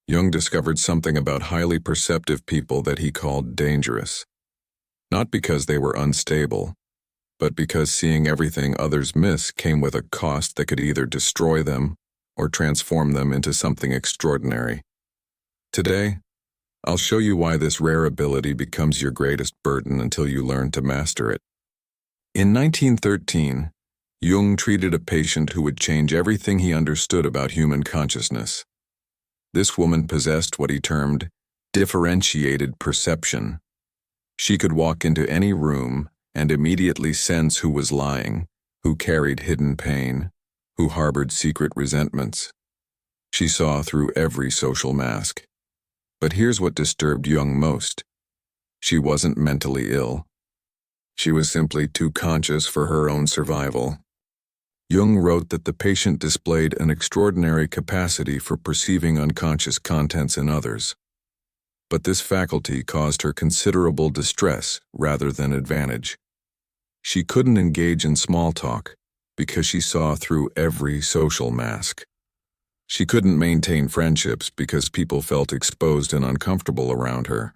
Jung discovered something about highly perceptive people that he called dangerous. Not because they were unstable, but because seeing everything others miss came with a cost that could either destroy them or transform them into something extraordinary. Today, I'll show you why this rare ability becomes your greatest burden until you learn to master it. In 1913, Jung treated a patient who would change everything he understood about human consciousness. This woman possessed what he termed differentiated perception. She could walk into any room and immediately sense who was lying, who carried hidden pain, who harbored secret resentments. She saw through every social mask. But here's what disturbed Jung most. She wasn't mentally ill. She was simply too conscious for her own survival. Jung wrote that the patient displayed an extraordinary capacity for perceiving unconscious contents in others. But this faculty caused her considerable distress rather than advantage. She couldn't engage in small talk because she saw through every social mask. She couldn't maintain friendships because people felt exposed and uncomfortable around her.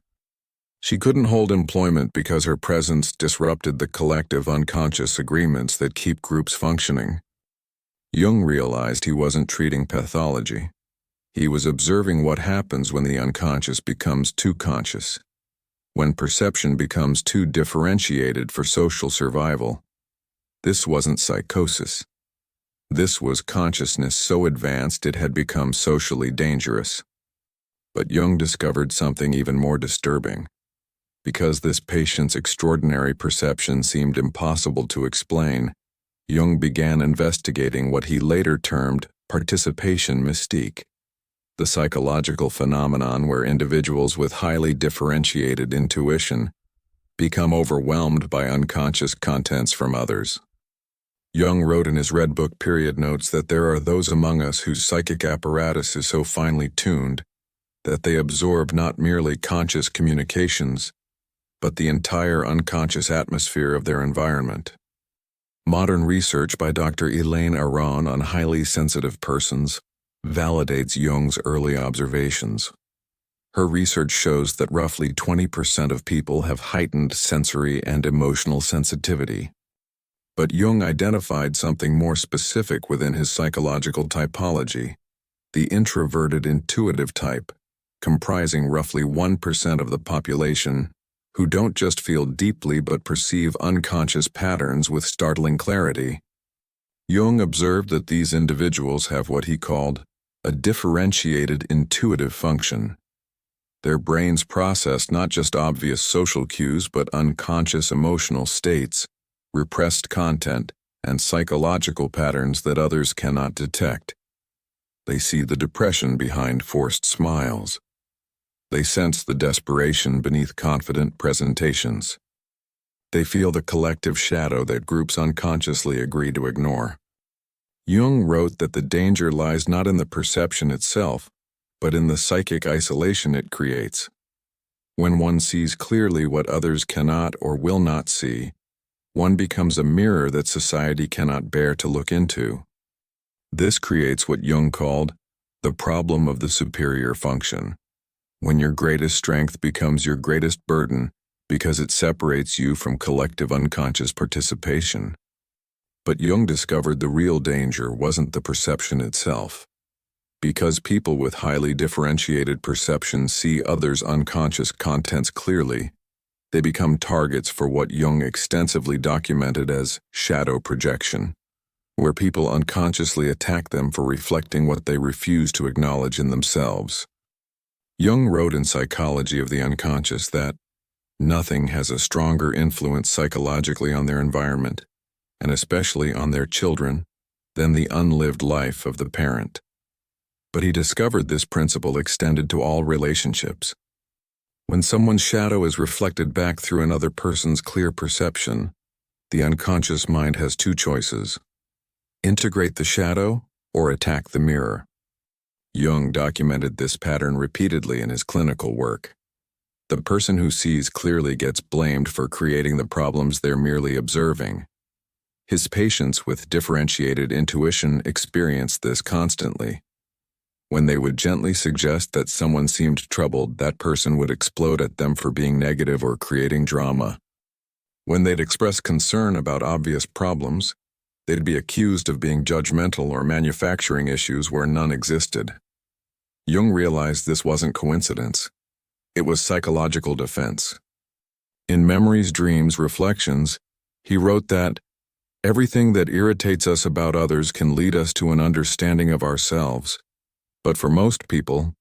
She couldn't hold employment because her presence disrupted the collective unconscious agreements that keep groups functioning. Jung realized he wasn't treating pathology. He was observing what happens when the unconscious becomes too conscious, when perception becomes too differentiated for social survival. This wasn't psychosis. This was consciousness so advanced it had become socially dangerous. But Jung discovered something even more disturbing. Because this patient's extraordinary perception seemed impossible to explain, Jung began investigating what he later termed participation mystique, the psychological phenomenon where individuals with highly differentiated intuition become overwhelmed by unconscious contents from others. Jung wrote in his Red Book period notes that there are those among us whose psychic apparatus is so finely tuned that they absorb not merely conscious communications, but the entire unconscious atmosphere of their environment. Modern research by Dr. Elaine Aron on highly sensitive persons validates Jung's early observations. Her research shows that roughly 20% of people have heightened sensory and emotional sensitivity. But Jung identified something more specific within his psychological typology, the introverted intuitive type, comprising roughly 1% of the population, who don't just feel deeply but perceive unconscious patterns with startling clarity. Jung observed that these individuals have what he called a differentiated intuitive function. Their brains process not just obvious social cues but unconscious emotional states, repressed content, and psychological patterns that others cannot detect. They see the depression behind forced smiles. They sense the desperation beneath confident presentations. They feel the collective shadow that groups unconsciously agree to ignore. Jung wrote that the danger lies not in the perception itself, but in the psychic isolation it creates. When one sees clearly what others cannot or will not see, one becomes a mirror that society cannot bear to look into. This creates what Jung called the problem of the superior function, when your greatest strength becomes your greatest burden because it separates you from collective unconscious participation. But Jung discovered the real danger wasn't the perception itself. Because people with highly differentiated perceptions see others' unconscious contents clearly, they become targets for what Jung extensively documented as shadow projection, where people unconsciously attack them for reflecting what they refuse to acknowledge in themselves. Jung wrote in Psychology of the Unconscious that nothing has a stronger influence psychologically on their environment, and especially on their children, than the unlived life of the parent. But he discovered this principle extended to all relationships. When someone's shadow is reflected back through another person's clear perception, the unconscious mind has two choices: integrate the shadow or attack the mirror. Jung documented this pattern repeatedly in his clinical work. The person who sees clearly gets blamed for creating the problems they're merely observing. His patients with differentiated intuition experienced this constantly. When they would gently suggest that someone seemed troubled, that person would explode at them for being negative or creating drama. When they'd express concern about obvious problems, they'd be accused of being judgmental or manufacturing issues where none existed. Jung realized this wasn't coincidence. It was psychological defense. In Memories, Dreams, Reflections, he wrote that everything that irritates us about others can lead us to an understanding of ourselves, but for most people,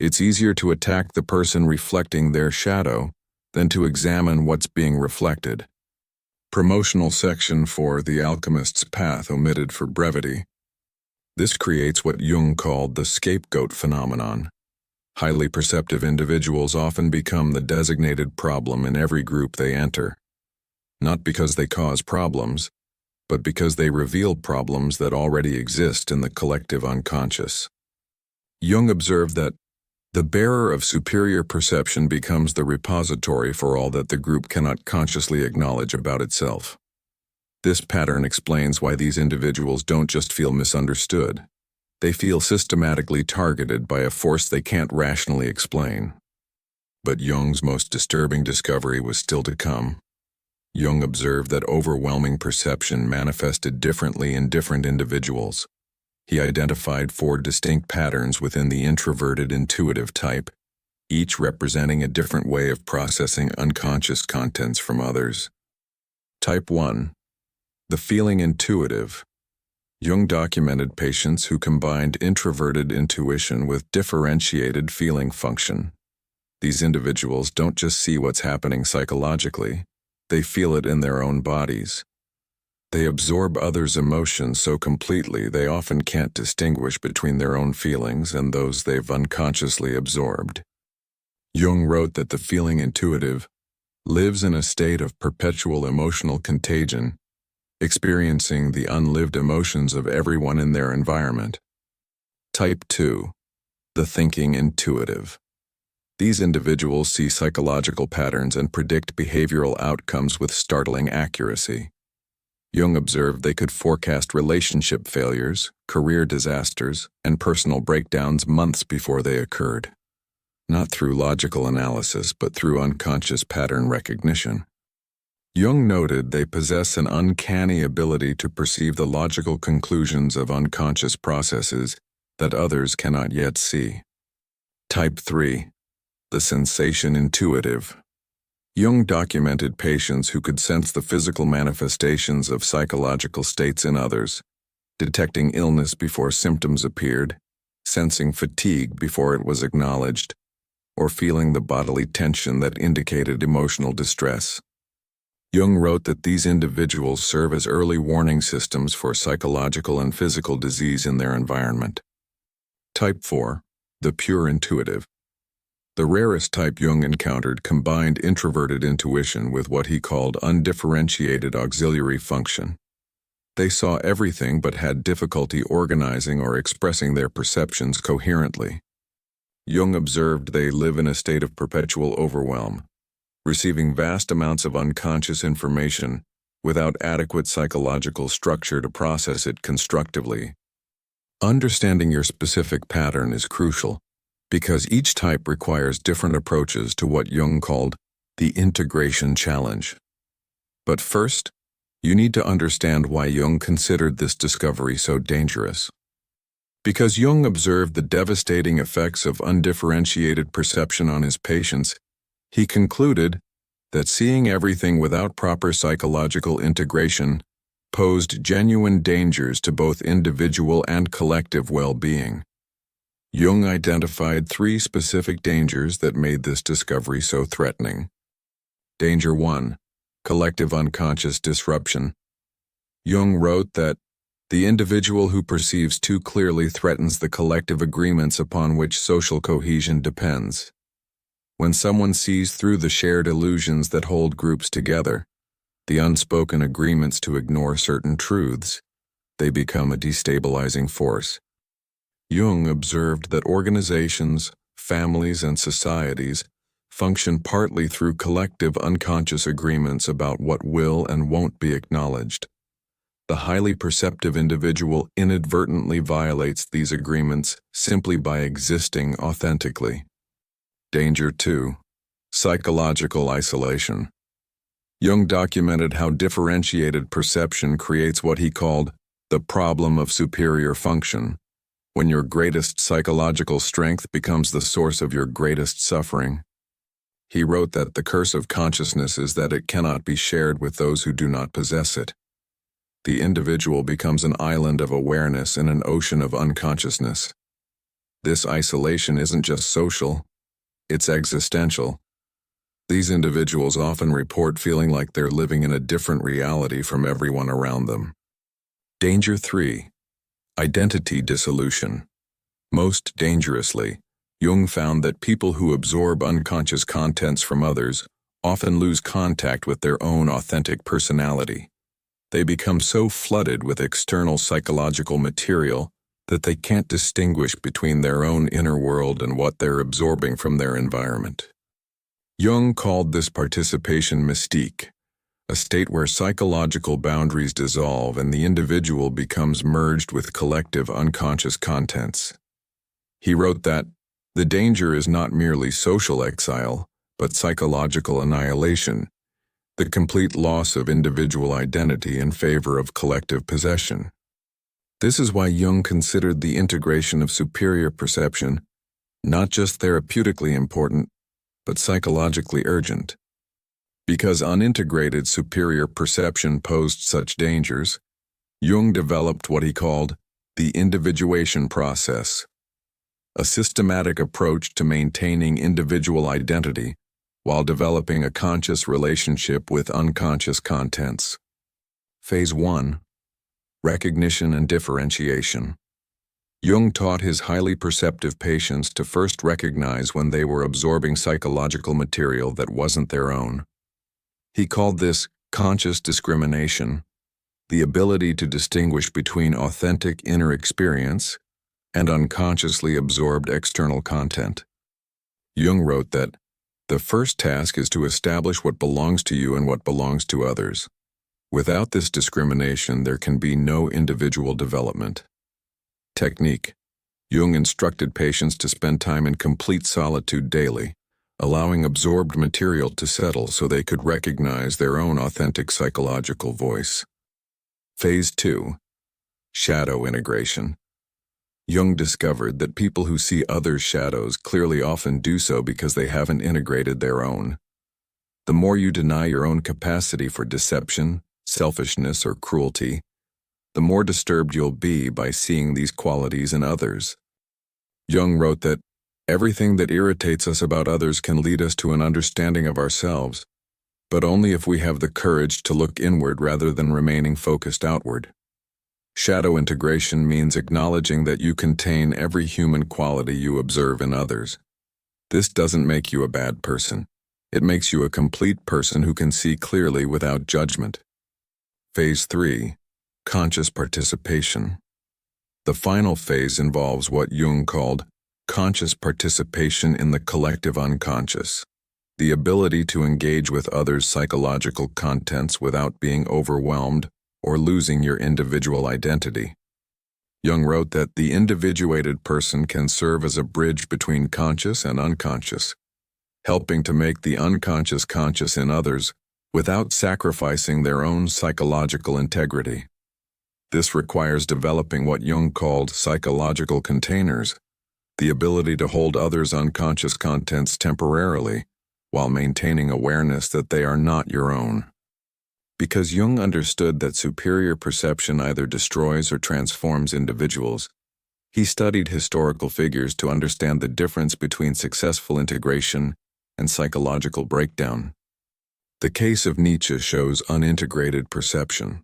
it's easier to attack the person reflecting their shadow than to examine what's being reflected. Promotional section for The Alchemist's Path omitted for brevity. This creates what Jung called the scapegoat phenomenon. Highly perceptive individuals often become the designated problem in every group they enter. Not because they cause problems, but because they reveal problems that already exist in the collective unconscious. Jung observed that the bearer of superior perception becomes the repository for all that the group cannot consciously acknowledge about itself. This pattern explains why these individuals don't just feel misunderstood. They feel systematically targeted by a force they can't rationally explain. But Jung's most disturbing discovery was still to come. Jung observed that overwhelming perception manifested differently in different individuals. He identified 4 distinct patterns within the introverted intuitive type, each representing a different way of processing unconscious contents from others. Type 1. The feeling intuitive. Jung documented patients who combined introverted intuition with differentiated feeling function. These individuals don't just see what's happening psychologically, they feel it in their own bodies. They absorb others' emotions so completely they often can't distinguish between their own feelings and those they've unconsciously absorbed. Jung wrote that the feeling intuitive lives in a state of perpetual emotional contagion, experiencing the unlived emotions of everyone in their environment. Type 2. The thinking intuitive. These individuals see psychological patterns and predict behavioral outcomes with startling accuracy. Jung observed they could forecast relationship failures, career disasters, and personal breakdowns months before they occurred. Not through logical analysis, but through unconscious pattern recognition. Jung noted they possess an uncanny ability to perceive the logical conclusions of unconscious processes that others cannot yet see. Type 3. The sensation intuitive. Jung documented patients who could sense the physical manifestations of psychological states in others, detecting illness before symptoms appeared, sensing fatigue before it was acknowledged, or feeling the bodily tension that indicated emotional distress. Jung wrote that these individuals serve as early warning systems for psychological and physical disease in their environment. Type 4. The pure intuitive. The rarest type Jung encountered combined introverted intuition with what he called undifferentiated auxiliary function. They saw everything but had difficulty organizing or expressing their perceptions coherently. Jung observed they live in a state of perpetual overwhelm, receiving vast amounts of unconscious information without adequate psychological structure to process it constructively. Understanding your specific pattern is crucial, because each type requires different approaches to what Jung called the integration challenge. But first, you need to understand why Jung considered this discovery so dangerous. Because Jung observed the devastating effects of undifferentiated perception on his patients, he concluded that seeing everything without proper psychological integration posed genuine dangers to both individual and collective well-being. Jung identified 3 specific dangers that made this discovery so threatening. Danger 1. Collective unconscious disruption. Jung wrote that the individual who perceives too clearly threatens the collective agreements upon which social cohesion depends. When someone sees through the shared illusions that hold groups together, the unspoken agreements to ignore certain truths, they become a destabilizing force. Jung observed that organizations, families, and societies function partly through collective unconscious agreements about what will and won't be acknowledged. The highly perceptive individual inadvertently violates these agreements simply by existing authentically. Danger 2. Psychological isolation. Jung documented how differentiated perception creates what he called the problem of superior function, when your greatest psychological strength becomes the source of your greatest suffering. He wrote that the curse of consciousness is that it cannot be shared with those who do not possess it. The individual becomes an island of awareness in an ocean of unconsciousness. This isolation isn't just social, it's existential. These individuals often report feeling like they're living in a different reality from everyone around them. Danger 3. Identity dissolution. Most dangerously, Jung found that people who absorb unconscious contents from others often lose contact with their own authentic personality. They become so flooded with external psychological material that they can't distinguish between their own inner world and what they're absorbing from their environment. Jung called this participation mystique, a state where psychological boundaries dissolve and the individual becomes merged with collective unconscious contents. He wrote that the danger is not merely social exile, but psychological annihilation, the complete loss of individual identity in favor of collective possession. This is why Jung considered the integration of superior perception not just therapeutically important, but psychologically urgent. Because unintegrated superior perception posed such dangers, Jung developed what he called the individuation process, a systematic approach to maintaining individual identity while developing a conscious relationship with unconscious contents. Phase 1. Recognition and differentiation. Jung taught his highly perceptive patients to first recognize when they were absorbing psychological material that wasn't their own. He called this conscious discrimination, the ability to distinguish between authentic inner experience and unconsciously absorbed external content. Jung wrote that the first task is to establish what belongs to you and what belongs to others. Without this discrimination, there can be no individual development. Technique. Jung instructed patients to spend time in complete solitude daily, allowing absorbed material to settle so they could recognize their own authentic psychological voice. Phase 2. Shadow integration. Jung discovered that people who see others' shadows clearly often do so because they haven't integrated their own. The more you deny your own capacity for deception, selfishness, or cruelty, the more disturbed you'll be by seeing these qualities in others. Jung wrote that everything that irritates us about others can lead us to an understanding of ourselves, but only if we have the courage to look inward rather than remaining focused outward. Shadow integration means acknowledging that you contain every human quality you observe in others. This doesn't make you a bad person. It makes you a complete person who can see clearly without judgment. Phase 3. Conscious participation. The final phase involves what Jung called conscious participation in the collective unconscious, the ability to engage with others' psychological contents without being overwhelmed or losing your individual identity. Jung wrote that the individuated person can serve as a bridge between conscious and unconscious, helping to make the unconscious conscious in others without sacrificing their own psychological integrity. This requires developing what Jung called psychological containers, the ability to hold others' unconscious contents temporarily while maintaining awareness that they are not your own. Because Jung understood that superior perception either destroys or transforms individuals, he studied historical figures to understand the difference between successful integration and psychological breakdown. The case of Nietzsche shows unintegrated perception.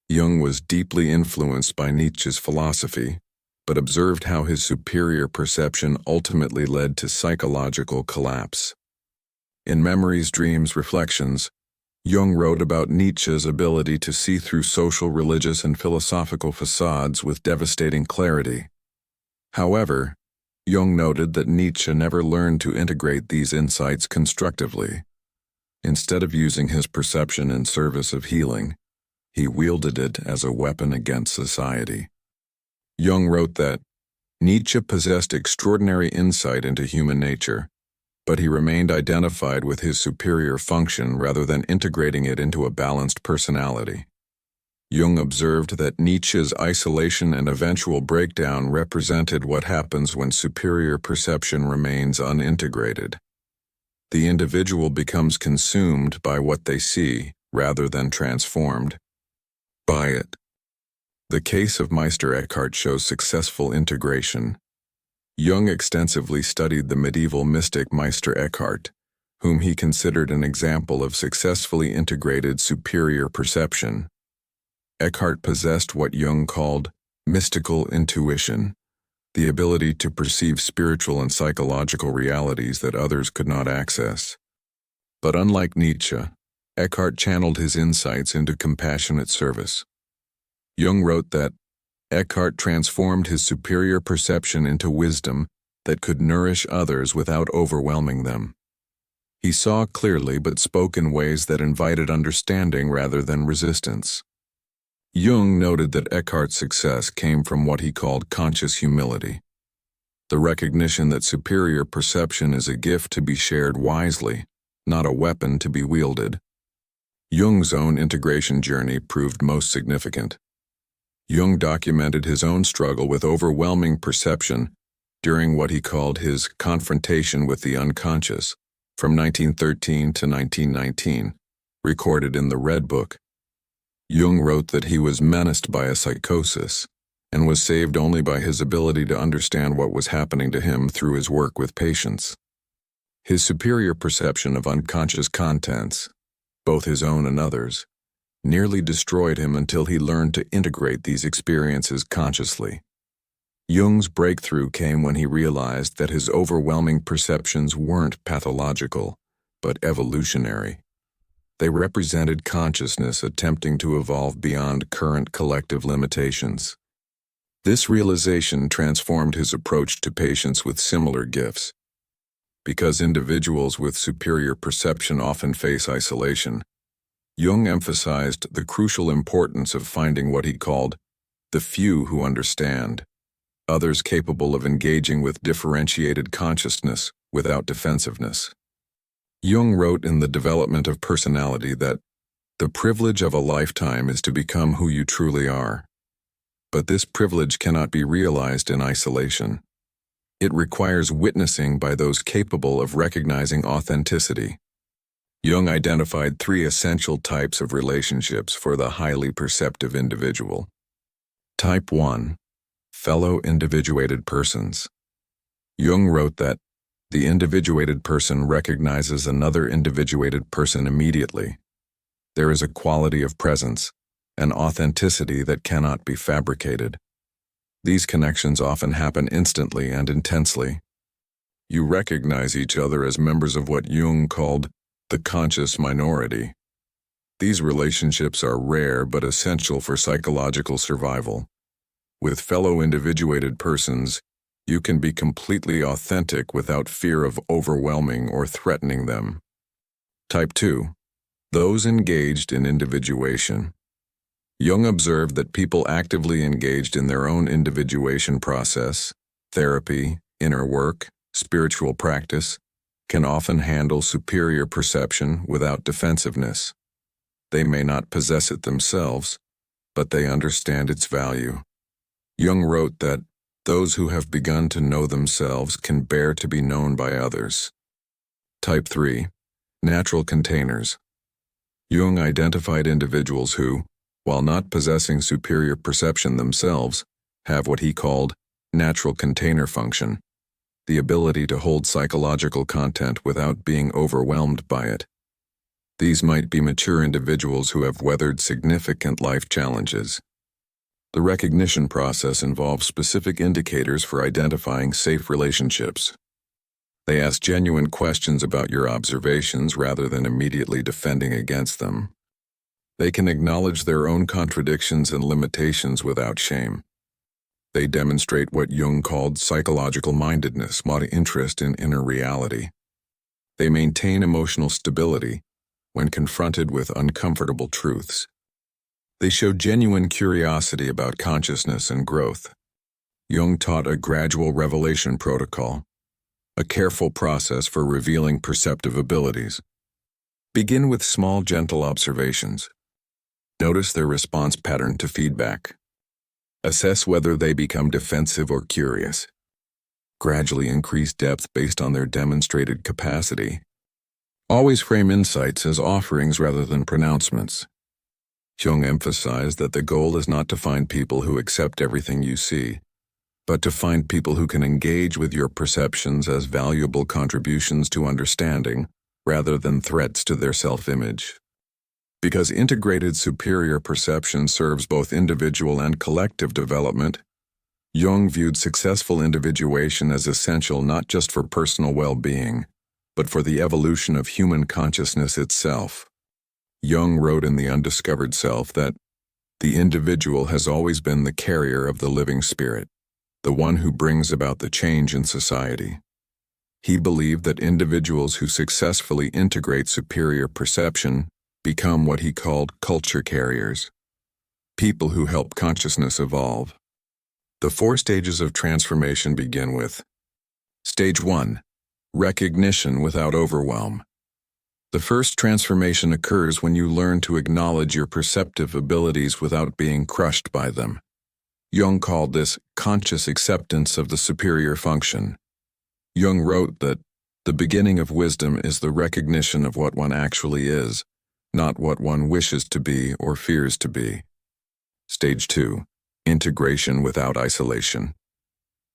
Jung was deeply influenced by Nietzsche's philosophy, but observed how his superior perception ultimately led to psychological collapse. In Memories, Dreams, Reflections, Jung wrote about Nietzsche's ability to see through social, religious, and philosophical facades with devastating clarity. However, Jung noted that Nietzsche never learned to integrate these insights constructively. Instead of using his perception in service of healing, He wielded it as a weapon against society. Jung wrote that Nietzsche possessed extraordinary insight into human nature, but he remained identified with his superior function rather than integrating it into a balanced personality. Jung observed that Nietzsche's isolation and eventual breakdown represented what happens when superior perception remains unintegrated. The individual becomes consumed by what they see rather than transformed by it. The case of Meister Eckhart shows successful integration. Jung extensively studied the medieval mystic Meister Eckhart, whom he considered an example of successfully integrated superior perception. Eckhart possessed what Jung called mystical intuition, the ability to perceive spiritual and psychological realities that others could not access. But unlike Nietzsche, Eckhart channeled his insights into compassionate service. Jung wrote that Eckhart transformed his superior perception into wisdom that could nourish others without overwhelming them. He saw clearly but spoke in ways that invited understanding rather than resistance. Jung noted that Eckhart's success came from what he called conscious humility, the recognition that superior perception is a gift to be shared wisely, not a weapon to be wielded. Jung's own integration journey proved most significant. Jung documented his own struggle with overwhelming perception during what he called his confrontation with the unconscious from 1913 to 1919, recorded in the Red Book. Jung wrote that he was menaced by a psychosis and was saved only by his ability to understand what was happening to him through his work with patients. His superior perception of unconscious contents, both his own and others, nearly destroyed him until he learned to integrate these experiences consciously. Jung's breakthrough came when he realized that his overwhelming perceptions weren't pathological, but evolutionary. They represented consciousness attempting to evolve beyond current collective limitations. This realization transformed his approach to patients with similar gifts. Because individuals with superior perception often face isolation, Jung emphasized the crucial importance of finding what he called the few who understand, others capable of engaging with differentiated consciousness without defensiveness. Jung wrote in The Development of Personality that the privilege of a lifetime is to become who you truly are. But this privilege cannot be realized in isolation. It requires witnessing by those capable of recognizing authenticity. Jung identified 3 essential types of relationships for the highly perceptive individual. Type 1. Fellow individuated persons. Jung wrote that the individuated person recognizes another individuated person immediately. There is a quality of presence, an authenticity that cannot be fabricated. These connections often happen instantly and intensely. You recognize each other as members of what Jung called the conscious minority. These relationships are rare but essential for psychological survival. With fellow individuated persons, you can be completely authentic without fear of overwhelming or threatening them. Type 2. Those engaged in individuation. Jung observed that people actively engaged in their own individuation process, therapy, inner work, spiritual practice, can often handle superior perception without defensiveness. They may not possess it themselves, but they understand its value. Jung wrote that those who have begun to know themselves can bear to be known by others. Type 3. Natural containers. Jung identified individuals who, while not possessing superior perception themselves, have what he called natural container function, the ability to hold psychological content without being overwhelmed by it. These might be mature individuals who have weathered significant life challenges. The recognition process involves specific indicators for identifying safe relationships. They ask genuine questions about your observations rather than immediately defending against them. They can acknowledge their own contradictions and limitations without shame. They demonstrate what Jung called psychological mindedness, interest in inner reality. They maintain emotional stability when confronted with uncomfortable truths. They show genuine curiosity about consciousness and growth. Jung taught a gradual revelation protocol, a careful process for revealing perceptive abilities. Begin with small, gentle observations. Notice their response pattern to feedback. Assess whether they become defensive or curious. Gradually increase depth based on their demonstrated capacity. Always frame insights as offerings rather than pronouncements. Jung emphasized that the goal is not to find people who accept everything you see, but to find people who can engage with your perceptions as valuable contributions to understanding rather than threats to their self-image. Because integrated superior perception serves both individual and collective development, Jung viewed successful individuation as essential not just for personal well-being, but for the evolution of human consciousness itself. Jung wrote in The Undiscovered Self that the individual has always been the carrier of the living spirit, the one who brings about the change in society. He believed that individuals who successfully integrate superior perception become what he called culture carriers, people who help consciousness evolve. The 4 stages of transformation begin with Stage 1. Recognition without overwhelm. The first transformation occurs when you learn to acknowledge your perceptive abilities without being crushed by them. Jung called this conscious acceptance of the superior function. Jung wrote that the beginning of wisdom is the recognition of what one actually is, not what one wishes to be or fears to be. Stage 2. Integration without isolation.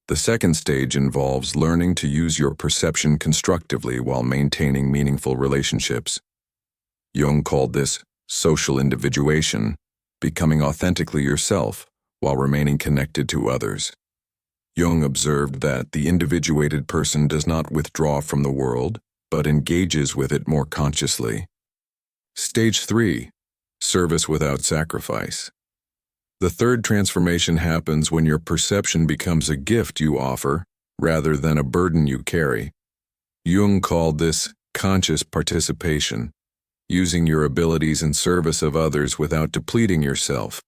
The second stage involves learning to use your perception constructively while maintaining meaningful relationships. Jung called this social individuation, becoming authentically yourself while remaining connected to others. Jung observed that the individuated person does not withdraw from the world, but engages with it more consciously. Stage 3. Service without sacrifice. The third transformation happens when your perception becomes a gift you offer rather than a burden you carry. Jung called this conscious participation, using your abilities in service of others without depleting yourself.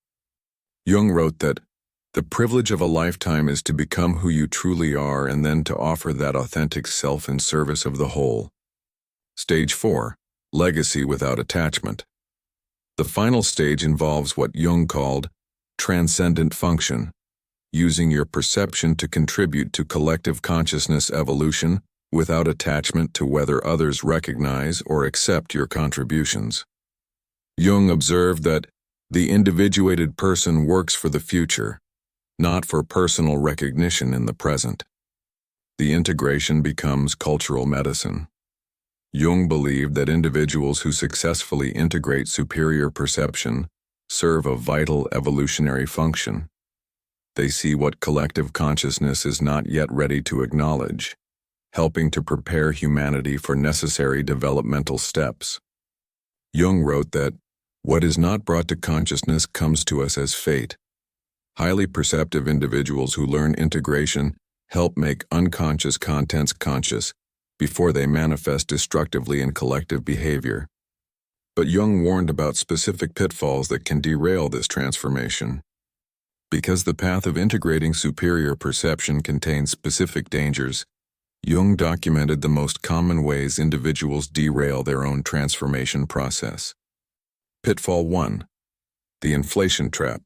Jung wrote that the privilege of a lifetime is to become who you truly are and then to offer that authentic self in service of the whole. Stage 4. Legacy without attachment. The final stage involves what Jung called transcendent function, using your perception to contribute to collective consciousness evolution without attachment to whether others recognize or accept your contributions. Jung observed that the individuated person works for the future, not for personal recognition in the present. The integration becomes cultural medicine. Jung believed that individuals who successfully integrate superior perception serve a vital evolutionary function. They see what collective consciousness is not yet ready to acknowledge, helping to prepare humanity for necessary developmental steps. Jung wrote that what is not brought to consciousness comes to us as fate. Highly perceptive individuals who learn integration help make unconscious contents conscious before they manifest destructively in collective behavior. But Jung warned about specific pitfalls that can derail this transformation. Because the path of integrating superior perception contains specific dangers, Jung documented the most common ways individuals derail their own transformation process. Pitfall 1. The inflation trap.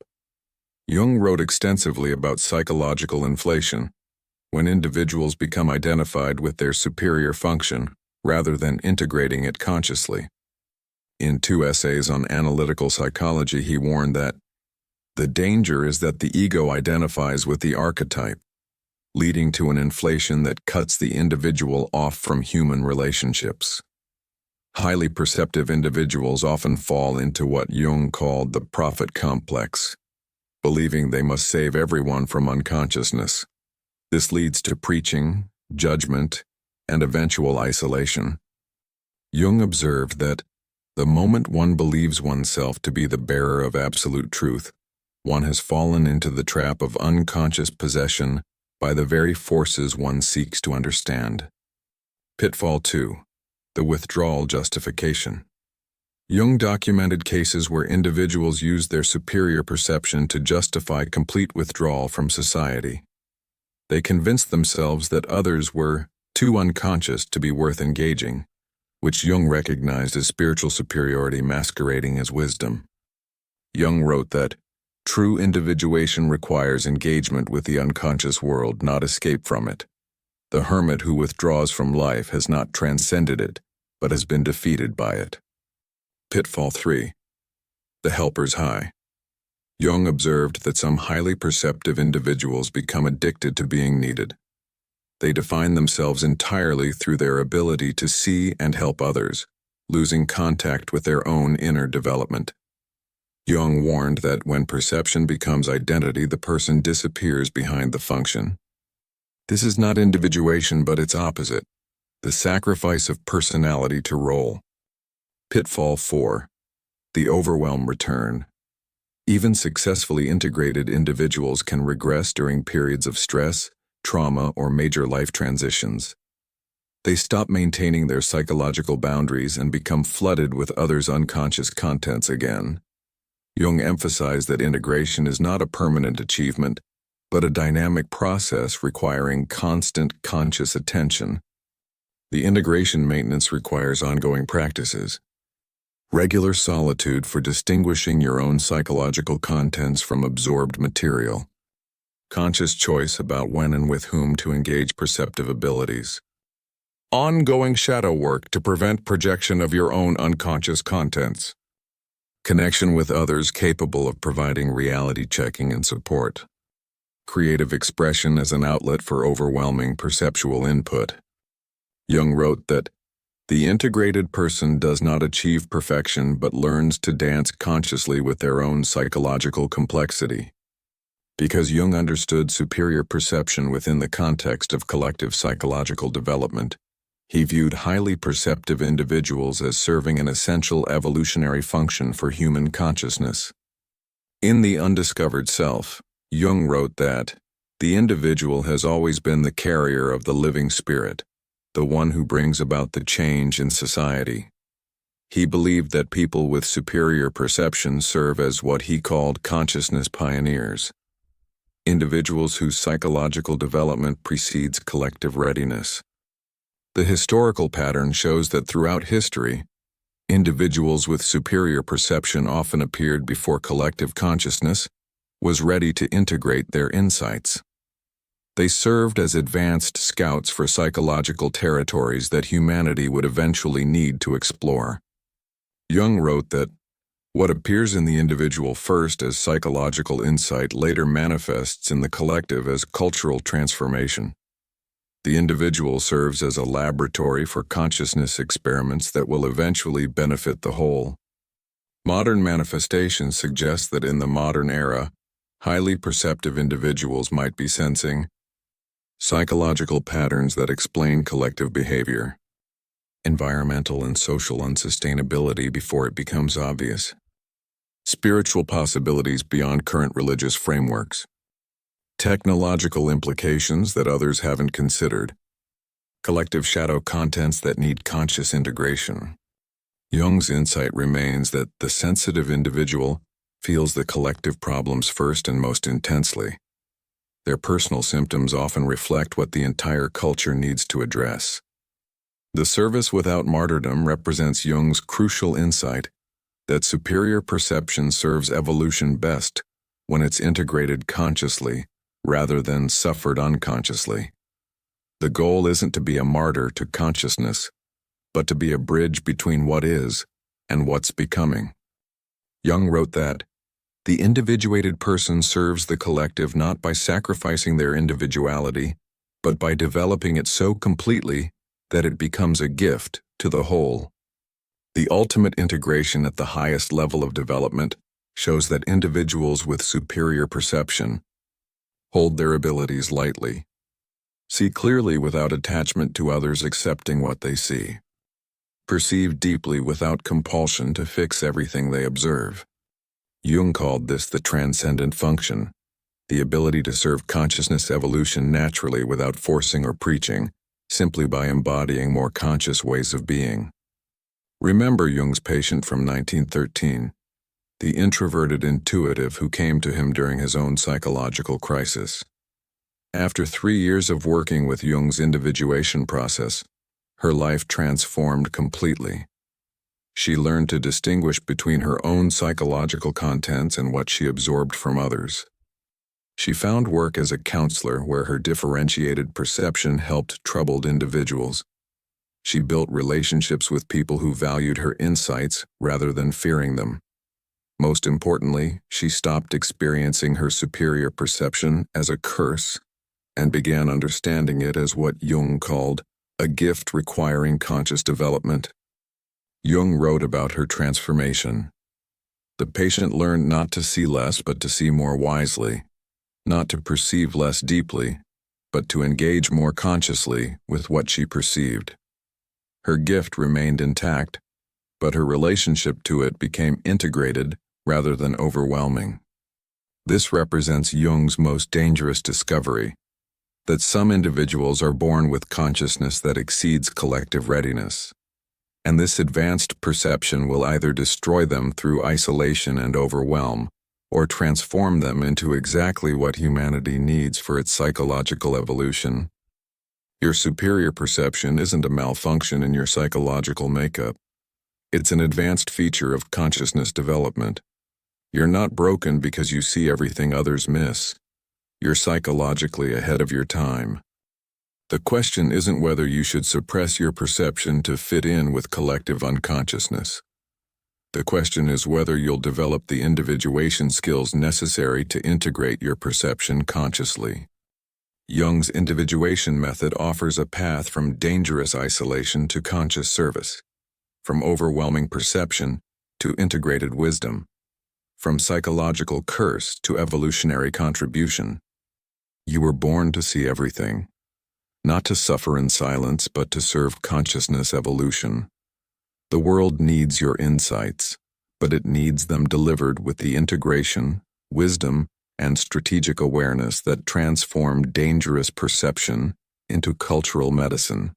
Jung wrote extensively about psychological inflation, when individuals become identified with their superior function rather than integrating it consciously. In 2 essays on analytical psychology, he warned that the danger is that the ego identifies with the archetype, leading to an inflation that cuts the individual off from human relationships. Highly perceptive individuals often fall into what Jung called the prophet complex, believing they must save everyone from unconsciousness. This leads to preaching, judgment, and eventual isolation. Jung observed that the moment one believes oneself to be the bearer of absolute truth, one has fallen into the trap of unconscious possession by the very forces one seeks to understand. Pitfall 2. The withdrawal justification. Jung documented cases where individuals used their superior perception to justify complete withdrawal from society. They convinced themselves that others were too unconscious to be worth engaging, which Jung recognized as spiritual superiority masquerading as wisdom. Jung wrote that, "True individuation requires engagement with the unconscious world, not escape from it. The hermit who withdraws from life has not transcended it, but has been defeated by it." Pitfall 3. The helper's high. Jung observed that some highly perceptive individuals become addicted to being needed. They define themselves entirely through their ability to see and help others, losing contact with their own inner development. Jung warned that when perception becomes identity, the person disappears behind the function. This is not individuation, but its opposite, the sacrifice of personality to role. Pitfall 4. The overwhelm return. Even successfully integrated individuals can regress during periods of stress, trauma, or major life transitions. They stop maintaining their psychological boundaries and become flooded with others' unconscious contents again. Jung emphasized that integration is not a permanent achievement, but a dynamic process requiring constant conscious attention. The integration maintenance requires ongoing practices. Regular solitude for distinguishing your own psychological contents from absorbed material. Conscious choice about when and with whom to engage perceptive abilities. Ongoing shadow work to prevent projection of your own unconscious contents. Connection with others capable of providing reality checking and support. Creative expression as an outlet for overwhelming perceptual input. Jung wrote that, "The integrated person does not achieve perfection but learns to dance consciously with their own psychological complexity." Because Jung understood superior perception within the context of collective psychological development, he viewed highly perceptive individuals as serving an essential evolutionary function for human consciousness. In The Undiscovered Self, Jung wrote that, "The individual has always been the carrier of the living spirit, the one who brings about the change in society." He believed that people with superior perception serve as what he called consciousness pioneers, individuals whose psychological development precedes collective readiness. The historical pattern shows that throughout history, individuals with superior perception often appeared before collective consciousness was ready to integrate their insights. They served as advanced scouts for psychological territories that humanity would eventually need to explore. Jung wrote that, "What appears in the individual first as psychological insight later manifests in the collective as cultural transformation. The individual serves as a laboratory for consciousness experiments that will eventually benefit the whole." Modern manifestations suggest that in the modern era, highly perceptive individuals might be sensing psychological patterns that explain collective behavior, environmental and social unsustainability before it becomes obvious, spiritual possibilities beyond current religious frameworks, technological implications that others haven't considered, collective shadow contents that need conscious integration. Jung's insight remains that the sensitive individual feels the collective problems first and most intensely. Their personal symptoms often reflect what the entire culture needs to address. The service without martyrdom represents Jung's crucial insight that superior perception serves evolution best when it's integrated consciously rather than suffered unconsciously. The goal isn't to be a martyr to consciousness, but to be a bridge between what is and what's becoming. Jung wrote that, "The individuated person serves the collective not by sacrificing their individuality, but by developing it so completely that it becomes a gift to the whole." The ultimate integration at the highest level of development shows that individuals with superior perception hold their abilities lightly, see clearly without attachment to others accepting what they see, perceive deeply without compulsion to fix everything they observe. Jung called this the transcendent function, the ability to serve consciousness evolution naturally without forcing or preaching, simply by embodying more conscious ways of being. Remember Jung's patient from 1913, the introverted intuitive who came to him during his own psychological crisis. After 3 years of working with Jung's individuation process, her life transformed completely. She learned to distinguish between her own psychological contents and what she absorbed from others. She found work as a counselor where her differentiated perception helped troubled individuals. She built relationships with people who valued her insights rather than fearing them. Most importantly, she stopped experiencing her superior perception as a curse and began understanding it as what Jung called a gift requiring conscious development. Jung wrote about her transformation. The patient learned not to see less but to see more wisely, not to perceive less deeply, but to engage more consciously with what she perceived. Her gift remained intact, but her relationship to it became integrated rather than overwhelming. This represents Jung's most dangerous discovery, that some individuals are born with consciousness that exceeds collective readiness, and this advanced perception will either destroy them through isolation and overwhelm, or transform them into exactly what humanity needs for its psychological evolution. Your superior perception isn't a malfunction in your psychological makeup. It's an advanced feature of consciousness development. You're not broken because you see everything others miss. You're psychologically ahead of your time. The question isn't whether you should suppress your perception to fit in with collective unconsciousness. The question is whether you'll develop the individuation skills necessary to integrate your perception consciously. Jung's individuation method offers a path from dangerous isolation to conscious service, from overwhelming perception to integrated wisdom, from psychological curse to evolutionary contribution. You were born to see everything, not to suffer in silence, but to serve consciousness evolution. The world needs your insights, but it needs them delivered with the integration, wisdom, and strategic awareness that transform dangerous perception into cultural medicine.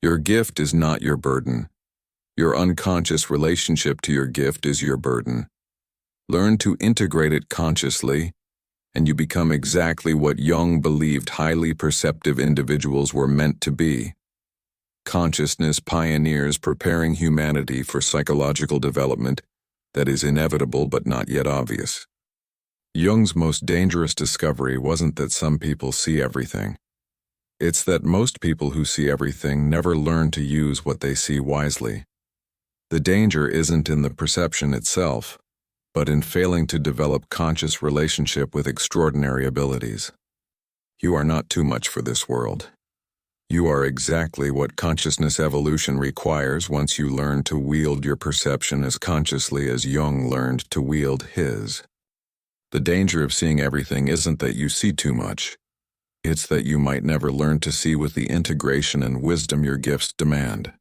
Your gift is not your burden. Your unconscious relationship to your gift is your burden. Learn to integrate it consciously, and you become exactly what Jung believed highly perceptive individuals were meant to be. Consciousness pioneers preparing humanity for psychological development that is inevitable but not yet obvious. Jung's most dangerous discovery wasn't that some people see everything. It's that most people who see everything never learn to use what they see wisely. The danger isn't in the perception itself, but in failing to develop conscious relationship with extraordinary abilities. You are not too much for this world. You are exactly what consciousness evolution requires once you learn to wield your perception as consciously as Jung learned to wield his. The danger of seeing everything isn't that you see too much. It's that you might never learn to see with the integration and wisdom your gifts demand.